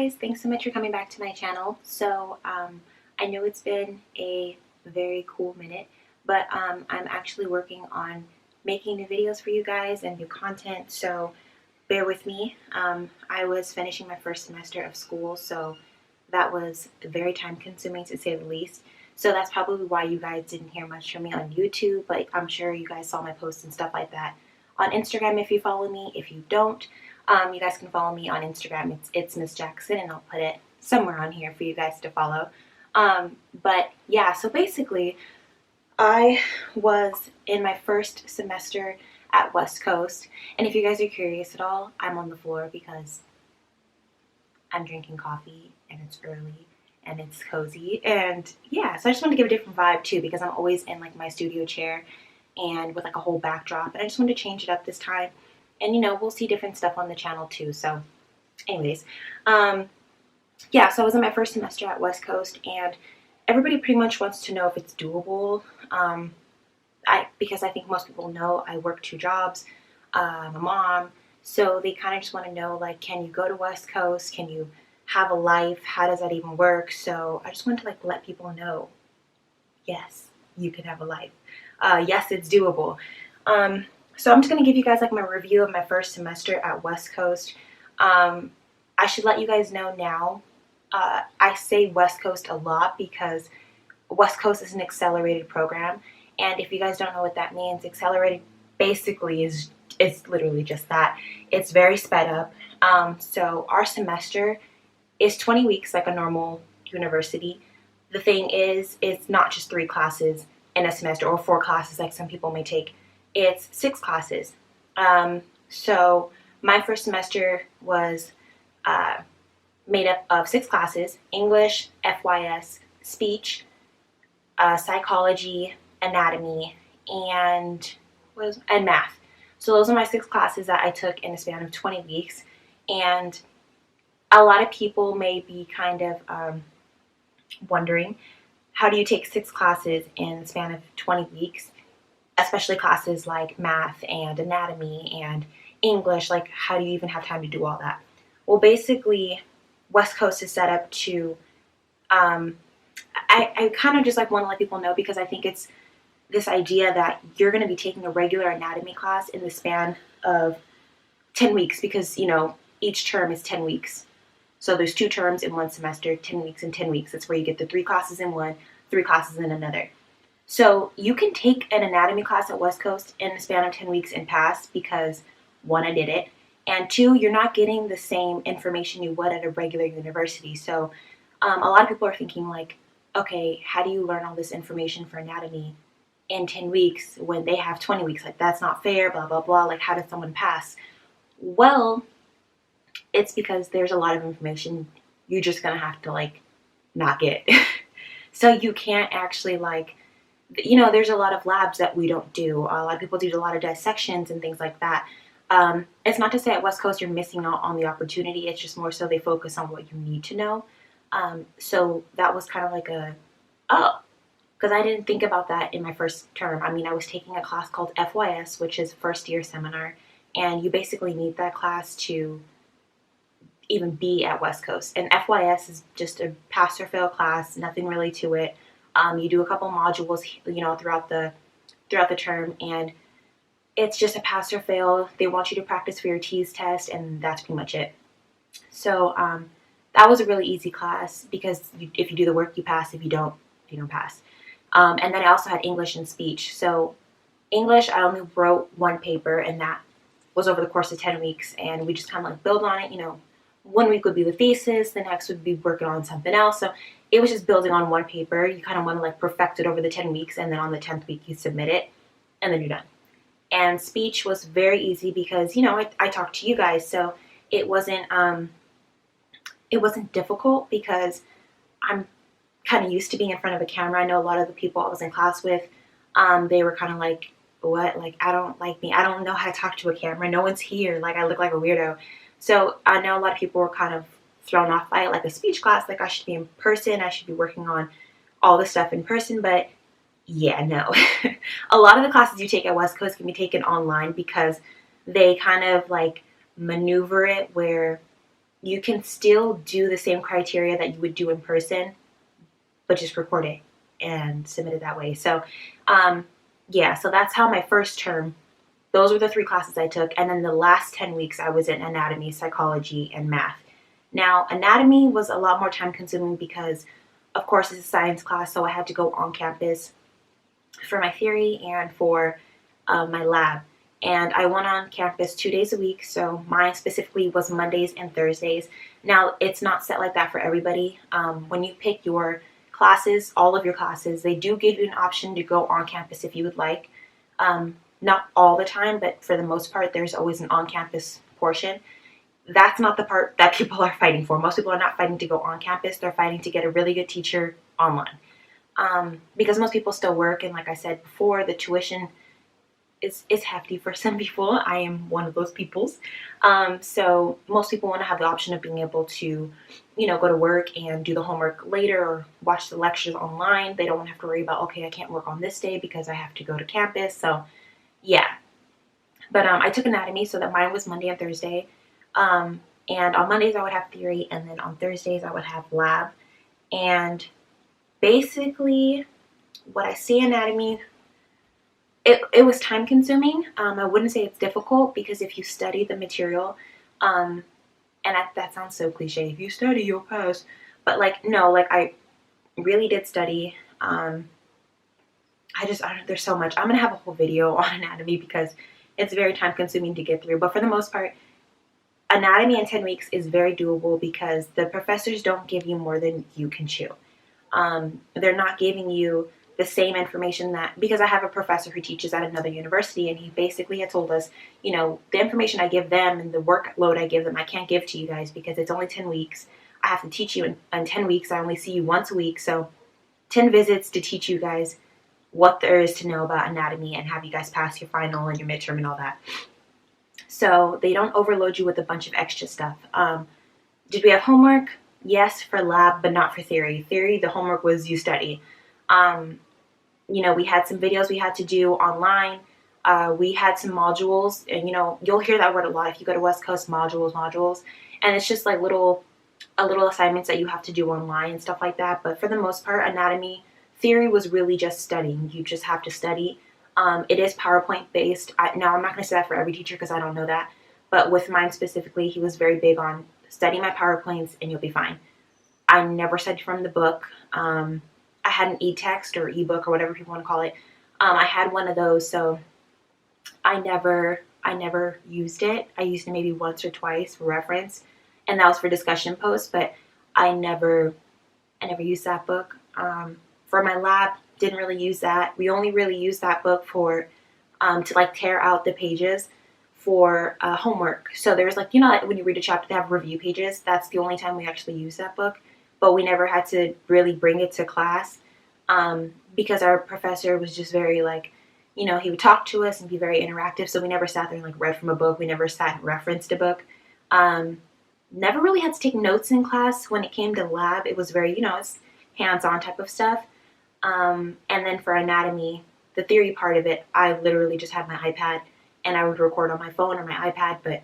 guys, thanks so much for coming back to my channel. So I know it's been a very cool minute, but I'm actually working on making new videos for you guys and new content, so bear with me. I was finishing my first semester of school, so that was very time consuming to say the least. So that's probably why you guys didn't hear much from me on YouTube, but I'm sure you guys saw my posts and stuff like that on Instagram if you follow me. If you don't, you guys can follow me on Instagram. It's Miss Jackson, and I'll put it somewhere on here for you guys to follow. But yeah, so basically, I was in my first semester at West Coast, and if you guys are curious at all, I'm on the floor because I'm drinking coffee and it's early and it's cozy, and yeah, so I just want to give a different vibe too because I'm always in like my studio chair and with like a whole backdrop, and I just wanted to change it up this time. And you know, we'll see different stuff on the channel too. So anyways, yeah, so I was in my first semester at West Coast, and everybody pretty much wants to know if it's doable. Because I think most people know I work 2 jobs, I'm a mom, so they kind of just want to know, like, can you go to West Coast? Can you have a life? How does that even work? So I just want to like let people know, yes, you can have a life. Yes, it's doable. So I'm just going to give you guys like my review of my first semester at West Coast. I should let you guys know now, I say West Coast a lot because West Coast is an accelerated program, and if you guys don't know what that means, accelerated basically is literally just that. It's very sped up. So our semester is 20 weeks like a normal university. The thing is, it's not just 3 classes in a semester or 4 classes like some people may take. It's 6 classes. So my first semester was made up of 6 classes: English, FYS, speech, psychology, anatomy, and math. So those are my 6 classes that I took in a span of 20 weeks. And a lot of people may be kind of wondering, how do you take 6 classes in the span of 20 weeks? Especially classes like math and anatomy and English. Like, how do you even have time to do all that? Well, basically, West Coast is set up to, I kind of just like want to let people know, because I think it's this idea that you're going to be taking a regular anatomy class in the span of 10 weeks because, you know, each term is 10 weeks. So there's 2 terms in one semester, 10 weeks and 10 weeks. That's where you get the 3 classes in one, 3 classes in another. So you can take an anatomy class at West Coast in the span of 10 weeks and pass because, 1, I did it, and 2, you're not getting the same information you would at a regular university. So a lot of people are thinking like, okay, how do you learn all this information for anatomy in 10 weeks when they have 20 weeks? Like, that's not fair, blah, blah, blah. Like, how does someone pass? Well, it's because there's a lot of information you're just going to have to, like, not get. So you can't actually, like, you know, there's a lot of labs that we don't do. A lot of people do a lot of dissections and things like that. It's not to say at West Coast you're missing out on the opportunity. It's just more so they focus on what you need to know. So that was kind of like because I didn't think about that in my first term. I mean, I was taking a class called FYS, which is first year seminar, and you basically need that class to even be at West Coast. And FYS is just a pass or fail class, nothing really to it. You do a couple modules, you know, throughout the term, and it's just a pass or fail. They want you to practice for your TEAS test, and that's pretty much it. So that was a really easy class because if you do the work, you pass. If you don't pass. And then I also had English and speech. So English, I only wrote 1 paper, and that was over the course of 10 weeks, and we just kind of like build on it. You know, 1 week would be the thesis, the next would be working on something else. So it was just building on 1 paper. You kind of want to like perfect it over the 10 weeks, and then on the 10th week you submit it, and then you're done. And speech was very easy because, you know, I talked to you guys, so it wasn't difficult because I'm kind of used to being in front of a camera. I know a lot of the people I was in class with, they were kind of like, what? Like, I don't like me. I don't know how to talk to a camera. No one's here. Like, I look like a weirdo. So I know a lot of people were kind of thrown off by it, like a speech class. Like, I should be in person. I should be working on all this stuff in person. But yeah, no. A lot of the classes you take at West Coast can be taken online because they kind of like maneuver it where you can still do the same criteria that you would do in person, but just record it and submit it that way. So yeah, so that's how my first term, those were the 3 classes I took. And then the last 10 weeks I was in anatomy, psychology, and math. Now, anatomy was a lot more time consuming because, of course, it's a science class, so I had to go on campus for my theory and for my lab. And I went on campus 2 days a week, so mine specifically was Mondays and Thursdays. Now, it's not set like that for everybody. When you pick your classes, all of your classes, they do give you an option to go on campus if you would like. Not all the time, but for the most part, there's always an on-campus portion. That's not the part that people are fighting for. Most people are not fighting to go on campus. They're fighting to get a really good teacher online. Because most people still work, and like I said before, the tuition is hefty for some people. I am one of those peoples. So most people want to have the option of being able to, go to work and do the homework later or watch the lectures online. They don't want to have to worry about, okay, I can't work on this day because I have to go to campus. So yeah. But I took anatomy, so that mine was Monday and Thursday. And on Mondays I would have theory, and then on Thursdays I would have lab. And basically, what I see anatomy, it was time consuming. I wouldn't say it's difficult, because if you study the material, and that sounds so cliche, if you study you'll pass. But no, I really did study. I don't, there's so much. I'm gonna have a whole video on anatomy because it's very time consuming to get through. But for the most part, anatomy in 10 weeks is very doable because the professors don't give you more than you can chew. They're not giving you the same information because I have a professor who teaches at another university, and he basically had told us, the information I give them and the workload I give them, I can't give to you guys because it's only 10 weeks. I have to teach you in 10 weeks. I only see you once a week. So 10 visits to teach you guys what there is to know about anatomy and have you guys pass your final and your midterm and all that. So they don't overload you with a bunch of extra stuff. Did we have homework? Yes, for lab, but not for theory. Theory, the homework was you study. We had some videos we had to do online. We had some modules, and you'll hear that word a lot if you go to West Coast, modules. And it's just like little assignments that you have to do online and stuff like that. But for the most part, anatomy, theory was really just studying. You just have to study. It is PowerPoint based. Now, I'm not going to say that for every teacher because I don't know that. But with mine specifically, he was very big on study my PowerPoints and you'll be fine. I never studied from the book. I had an e-text or e-book or whatever people want to call it. I had one of those, so I never used it. I used it maybe once or twice for reference, and that was for discussion posts, but I never used that book. For my lab, didn't really use that. We only really used that book for to tear out the pages for homework. So there's when you read a chapter, they have review pages. That's the only time we actually use that book. But we never had to really bring it to class because our professor was just very he would talk to us and be very interactive. So we never sat there and read from a book. We never sat and referenced a book. Never really had to take notes in class. When it came to lab, it was very, it's hands-on type of stuff. And then for anatomy, the theory part of it, I literally just had my iPad and I would record on my phone or my iPad. But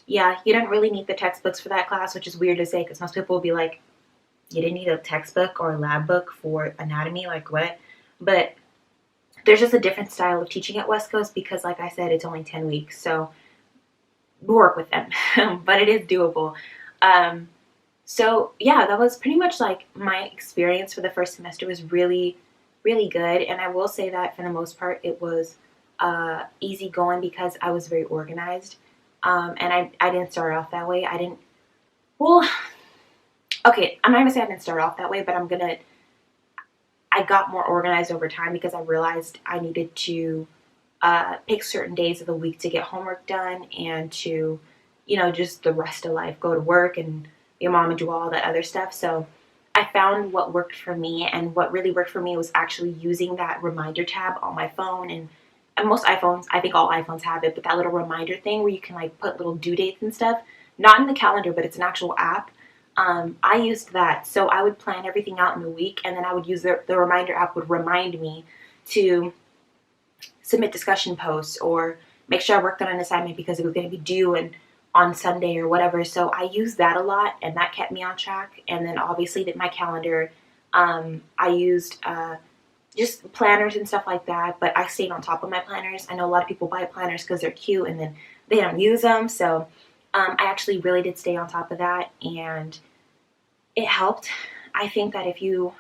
yeah, you didn't really need the textbooks for that class, which is weird to say because most people will be like, you didn't need a textbook or a lab book for anatomy, what? But there's just a different style of teaching at West Coast because, like I said, it's only 10 weeks. So work with them, but it is doable. So yeah, that was pretty much my experience for the first semester was really, really good. And I will say that for the most part, it was easy going because I was very organized. And I didn't start off that way. Okay, I'm not going to say I didn't start off that way, but I got more organized over time because I realized I needed to pick certain days of the week to get homework done and to, just the rest of life, go to work and your mom and do all that other stuff. So I found what worked for me, and what really worked for me was actually using that reminder tab on my phone. And most iPhones, I think all iPhones have it, but that little reminder thing where you can put little due dates and stuff, not in the calendar, but it's an actual app. I used that. So I would plan everything out in the week, and then I would use the reminder app would remind me to submit discussion posts or make sure I worked on an assignment because it was going to be due in on Sunday or whatever. So I used that a lot, and that kept me on track. And then obviously my calendar, I used just planners and stuff like that, but I stayed on top of my planners. I know a lot of people buy planners because they're cute and then they don't use them. So I actually really did stay on top of that, and it helped. I think that if you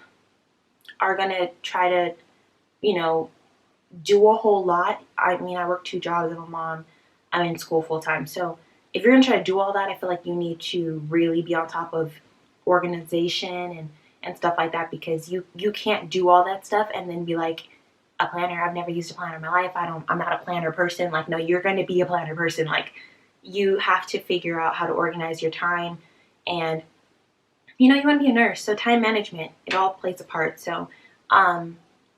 are going to try to, you know, do a whole lot, I mean, I work 2 jobs, I'm a mom, I'm in school full time. So if you're going to try to do all that, I feel like you need to really be on top of organization and stuff like that, because you can't do all that stuff and then be like, a planner, I've never used a planner in my life, I'm not a planner person. Like, no, you're going to be a planner person. Like, you have to figure out how to organize your time, and you want to be a nurse, so time management, it all plays a part. So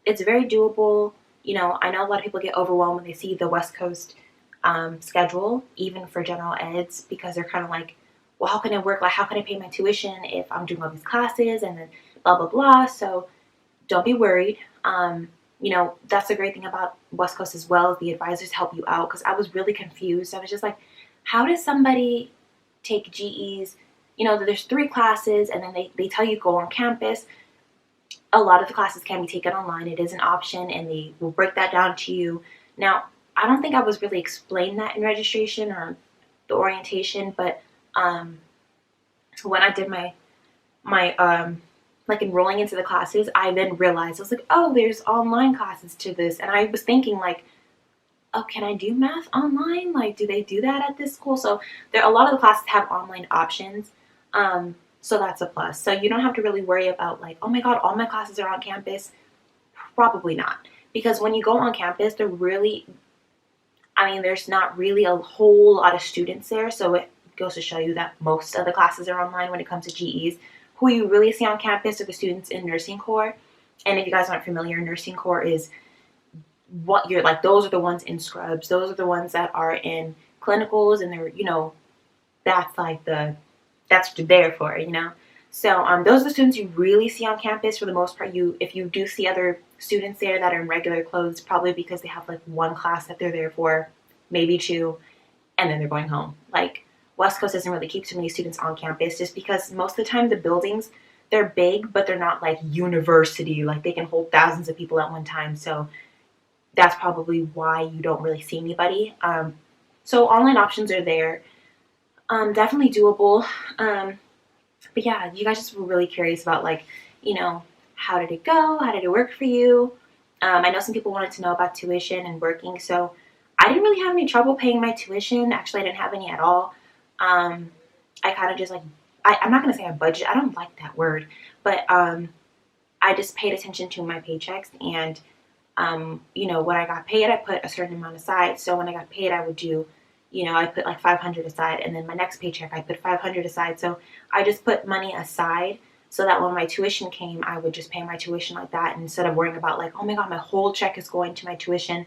it's very doable. I know a lot of people get overwhelmed when they see the West Coast schedule, even for general eds, because they're kind of like, well, how can it work? Like, how can I pay my tuition if I'm doing all these classes and then blah, blah, blah. So don't be worried. That's the great thing about West Coast as well, is the advisors help you out, because I was really confused. I was just like, how does somebody take GEs? There's 3 classes, and then they tell you go on campus. A lot of the classes can be taken online. It is an option, and they will break that down to you. Now, I don't think I was really explained that in registration or the orientation, but when I did my like enrolling into the classes, I then realized, I was like, oh, there's online classes to this. And I was thinking like, oh, can I do math online? Like, do they do that at this school? So a lot of the classes have online options. So that's a plus. So you don't have to really worry about like, oh my God, all my classes are on campus. Probably not. Because when you go on campus, there's not really a whole lot of students there. So it goes to show you that most of the classes are online when it comes to GEs. Who you really see on campus are the students in nursing corps. And if you guys aren't familiar, nursing corps is what you're like, those are the ones in scrubs. Those are the ones that are in clinicals, and they're, that's like that's what you're there for, So those are the students you really see on campus for the most part. If you do see other students there that are in regular clothes, probably because they have like 1 class that they're there for, maybe 2, and then they're going home. Like, West Coast doesn't really keep too many students on campus, just because most of the time the buildings, they're big, but they're not like university. Like, they can hold thousands of people at one time. So that's probably why you don't really see anybody. So online options are there. Definitely doable. But yeah, you guys just were really curious about like, how did it go? How did it work for you? I know some people wanted to know about tuition and working. So I didn't really have any trouble paying my tuition. Actually, I didn't have any at all. I kind of just like, I'm not going to say I budget. I don't like that word. But I just paid attention to my paychecks, and when I got paid, I put a certain amount aside. So when I got paid, I would do, I put like 500 aside, and then my next paycheck, I put 500 aside. So I just put money aside so that when my tuition came, I would just pay my tuition like that. And instead of worrying about like, oh my God, my whole check is going to my tuition,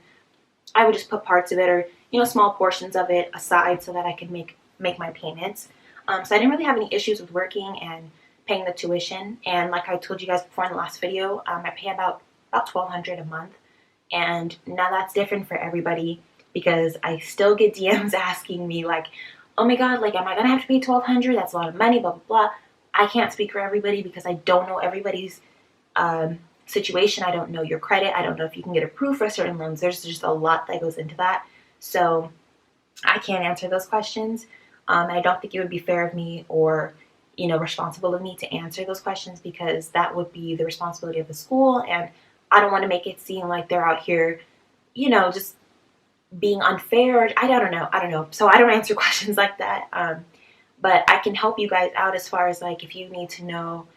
I would just put parts of it, or, small portions of it aside so that I could make my payments. So I didn't really have any issues with working and paying the tuition. And like I told you guys before in the last video, I pay about $1,200 a month. And now that's different for everybody, because I still get DMs asking me like, oh my God, like, am I going to have to pay $1,200? That's a lot of money, blah, blah, blah. I can't speak for everybody because I don't know everybody's situation. I don't know your credit. I don't know if you can get approved for certain loans. There's just a lot that goes into that. So I can't answer those questions. And I don't think it would be fair of me or, responsible of me to answer those questions, because that would be the responsibility of the school. And I don't want to make it seem like they're out here, just being unfair. I don't know. So I don't answer questions like that. But I can help you guys out as far as like, if you need to know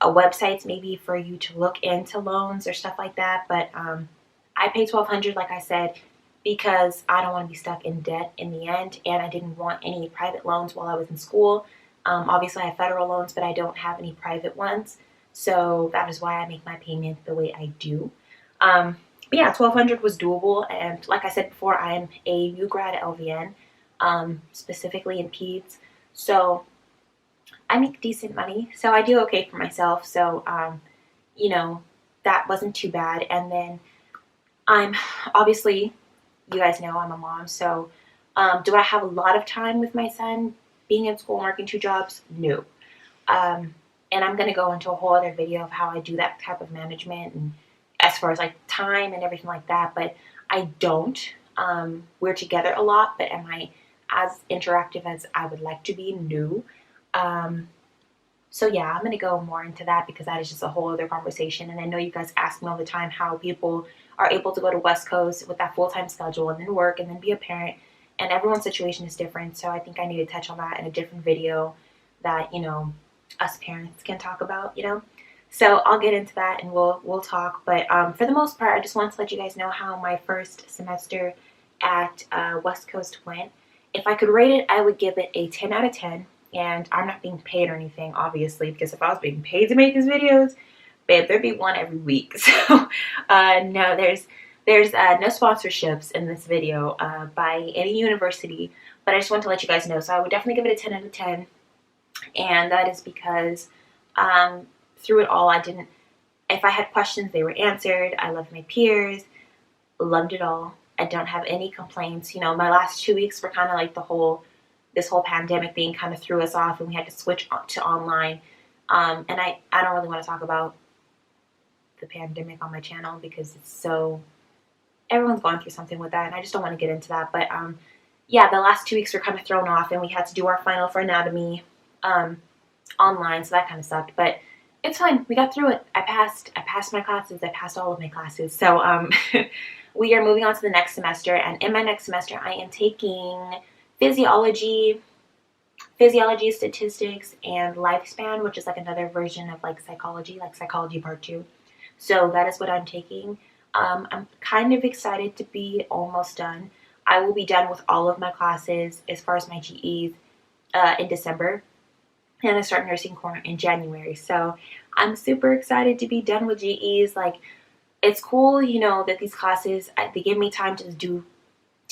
websites maybe for you to look into loans or stuff like that. But I paid $1,200, like I said, because I don't want to be stuck in debt in the end, and I didn't want any private loans while I was in school. Obviously, I have federal loans, but I don't have any private ones, so that is why I make my payment the way I do. But yeah, $1,200 was doable, and like I said before, I am a new grad at LVN, specifically in peds, so I make decent money, so I do okay for myself. So that wasn't too bad. And then I'm obviously, you guys know I'm a mom, so Do I have a lot of time with my son being in school and working 2 jobs? No. And I'm going to go into a whole other video of how I do that type of management and as far as like time and everything like that. But I don't. We're together a lot, but am I as interactive as I would like to be? No. So yeah, I'm going to go more into that because that is just a whole other conversation. And I know you guys ask me all the time how people are able to go to West Coast with that full-time schedule and then work and then be a parent. And everyone's situation is different. So I think I need to touch on that in a different video that, you know, us parents can talk about, you know. So I'll get into that and we'll talk. But for the most part, I just want to let you guys know how my first semester at West Coast went. If I could rate it, I would give it a 10 out of 10. And I'm not being paid or anything, obviously, because if I was being paid to make these videos, babe, there'd be one every week. So no, there's no sponsorships in this video by any university. But I just want to let you guys know. So I would definitely give it a 10 out of 10. And that is because through it all, if I had questions, they were answered. I loved my peers, loved it all. I don't have any complaints. You know, my last 2 weeks were kind of like this whole pandemic thing kind of threw us off and we had to switch to online. And I don't really want to talk about the pandemic on my channel because everyone's going through something with that and I just don't want to get into that. But yeah, the last 2 weeks were kind of thrown off and we had to do our final for anatomy online, so that kind of sucked, but it's fine. We got through it. I passed my classes. I passed all of my classes. So we are moving on to the next semester, and in my next semester I am taking physiology, statistics, and lifespan, which is like another version of like psychology part 2. So that is what I'm taking. I'm kind of excited to be almost done. I will be done with all of my classes as far as my GEs in December. And I start nursing corps in January. So I'm super excited to be done with GEs. Like, it's cool, you know, that these classes, they give me time to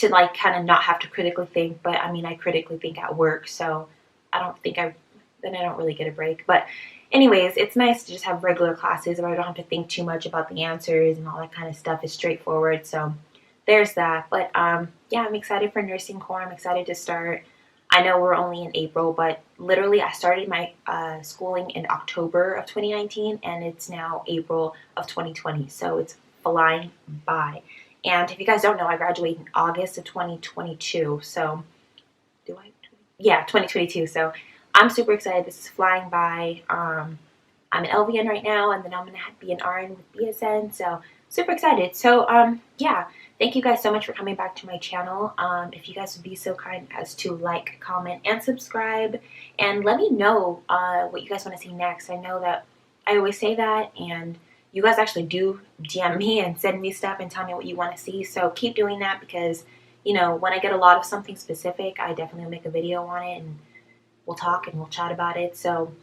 like kind of not have to critically think. But I mean, I critically think at work. So I don't really get a break. But anyways, it's nice to just have regular classes where I don't have to think too much about the answers and all that kind of stuff. It's straightforward. So there's that. But yeah, I'm excited for nursing corps. I'm excited to start. I know we're only in April, but literally I started my schooling in October of 2019, and it's now April of 2020, so it's flying by. And if you guys don't know, I graduated in August of 2022, so, yeah, 2022, so I'm super excited. This is flying by. I'm an LVN right now, and then I'm going to be an RN with BSN, so super excited. So, yeah. Thank you guys so much for coming back to my channel. If you guys would be so kind as to like, comment, and subscribe. And let me know what you guys want to see next. I know that I always say that, and you guys actually do DM me and send me stuff and tell me what you want to see. So keep doing that because, you know, when I get a lot of something specific, I definitely will make a video on it and we'll talk and we'll chat about it. So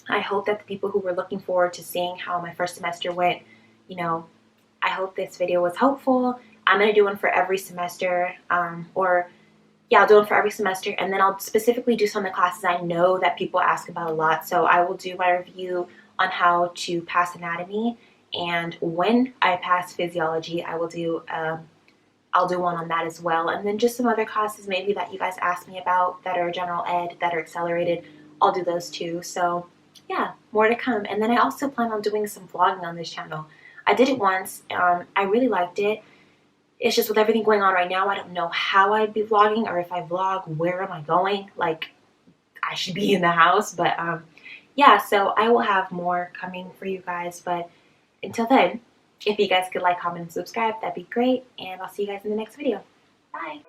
I hope that the people who were looking forward to seeing how my first semester went, you know, I hope this video was helpful. I'm going to do one for every semester, I'll do one for every semester, and then I'll specifically do some of the classes I know that people ask about a lot. So I will do my review on how to pass anatomy, and when I pass physiology, I'll do one on that as well. And then just some other classes maybe that you guys ask me about that are general ed, that are accelerated, I'll do those too. So yeah, more to come. And then I also plan on doing some vlogging on this channel. I did it once. I really liked it. It's just with everything going on right now, I don't know how I'd be vlogging, or if I vlog, where am I going? Like, I should be in the house. But yeah, so I will have more coming for you guys. But until then, if you guys could like, comment, and subscribe, that'd be great. And I'll see you guys in the next video. Bye.